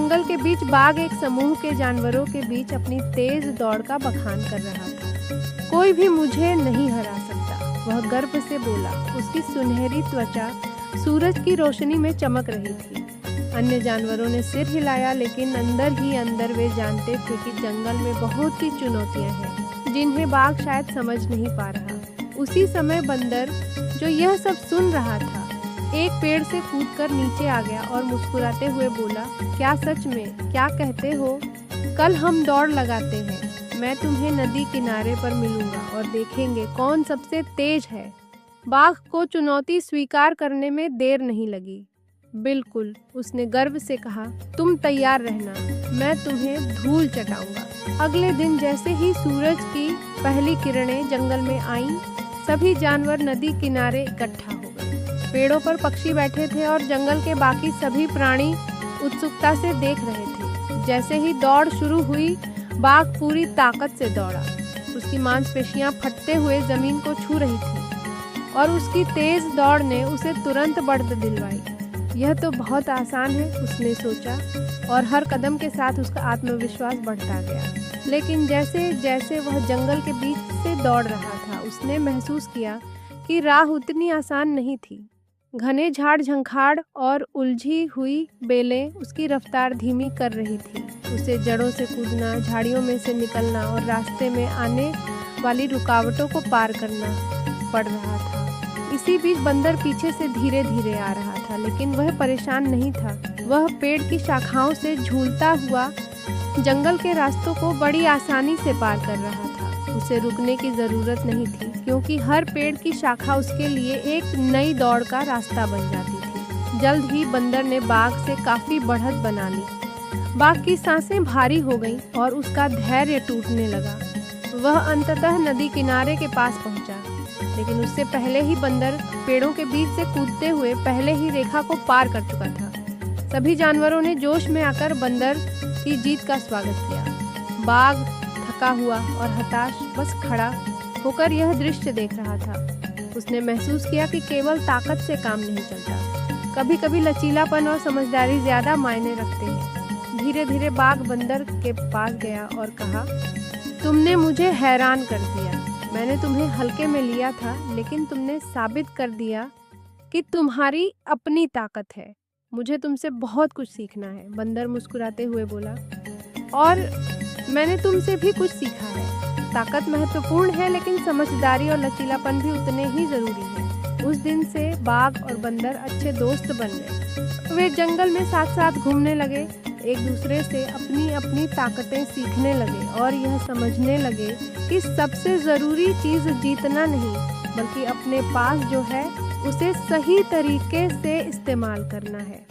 जंगल के बीच बाघ एक समूह के जानवरों के बीच अपनी तेज दौड़ का बखान कर रहा था। कोई भी मुझे नहीं हरा सकता, वह गर्व से बोला। उसकी सुनहरी त्वचा सूरज की रोशनी में चमक रही थी। अन्य जानवरों ने सिर हिलाया, लेकिन अंदर ही अंदर वे जानते थे कि जंगल में बहुत सी चुनौतियां हैं जिन्हें बाघ शायद समझ नहीं पा रहा। उसी समय बंदर, जो यह सब सुन रहा था, एक पेड़ से कूदकर नीचे आ गया और मुस्कुराते हुए बोला, क्या सच में? क्या कहते हो? कल हम दौड़ लगाते हैं। मैं तुम्हें नदी किनारे पर मिलूंगा और देखेंगे कौन सबसे तेज है। बाघ को चुनौती स्वीकार करने में देर नहीं लगी। बिल्कुल, उसने गर्व से कहा, तुम तैयार रहना, मैं तुम्हें धूल चटाऊंगा। अगले दिन जैसे ही सूरज की पहली किरणें जंगल में आईं, सभी जानवर नदी किनारे इकट्ठा हो गए। पेड़ों पर पक्षी बैठे थे और जंगल के बाकी सभी प्राणी उत्सुकता से देख रहे थे। जैसे ही दौड़ शुरू हुई, बाघ पूरी ताकत से दौड़ा। उसकी मांसपेशियां फटते हुए जमीन को छू रही थी और उसकी तेज दौड़ ने उसे तुरंत बढ़त दिलवाई। यह तो बहुत आसान है, उसने सोचा, और हर कदम के साथ उसका आत्मविश्वास बढ़ता गया। लेकिन जैसे जैसे वह जंगल के बीच से दौड़ रहा था, उसने महसूस किया कि राह उतनी आसान नहीं थी। घने झाड़ झंखाड़ और उलझी हुई बेलें उसकी रफ्तार धीमी कर रही थी। उसे जड़ों से कूदना, झाड़ियों में से निकलना और रास्ते में आने वाली रुकावटों को पार करना पड़ रहा था। इसी बीच बंदर पीछे से धीरे धीरे आ रहा था, लेकिन वह परेशान नहीं था। वह पेड़ की शाखाओं से झूलता हुआ जंगल के रास्तों को बड़ी आसानी से पार कर रहा था। उसे रुकने की जरूरत नहीं थी, क्योंकि हर पेड़ की शाखा उसके लिए एक नई दौड़ का रास्ता बन जाती थी। जल्द ही बंदर ने बाघ से काफी बढ़त बना ली। बाघ की सांसें भारी हो गईं और उसका धैर्य टूटने लगा। वह अंततः नदी किनारे के पास पहुंचा, लेकिन उससे पहले ही बंदर पेड़ों के बीच से कूदते हुए पहले ही रेखा को पार कर चुका था। सभी जानवरों ने जोश में आकर बंदर की जीत का स्वागत किया। बाघ थका हुआ और हताश बस खड़ा होकर यह दृश्य देख रहा था। उसने महसूस किया कि केवल ताकत से काम नहीं चलता, कभी कभी लचीलापन और समझदारी ज्यादा मायने रखते हैं। धीरे धीरे बाघ बंदर के पास गया और कहा, तुमने मुझे हैरान कर दिया। मैंने तुम्हें हल्के में लिया था, लेकिन तुमने साबित कर दिया कि तुम्हारी अपनी ताकत है। मुझे तुमसे बहुत कुछ सीखना है। बंदर मुस्कुराते हुए बोला, और मैंने तुमसे भी कुछ सीखा है। ताकत महत्वपूर्ण है, लेकिन समझदारी और लचीलापन भी उतने ही जरूरी है। उस दिन से बाघ और बंदर अच्छे दोस्त बन गए। वे जंगल में साथ साथ घूमने लगे, एक दूसरे से अपनी अपनी ताकतें सीखने लगे और यह समझने लगे कि सबसे ज़रूरी चीज़ जीतना नहीं, बल्कि अपने पास जो है उसे सही तरीके से इस्तेमाल करना है।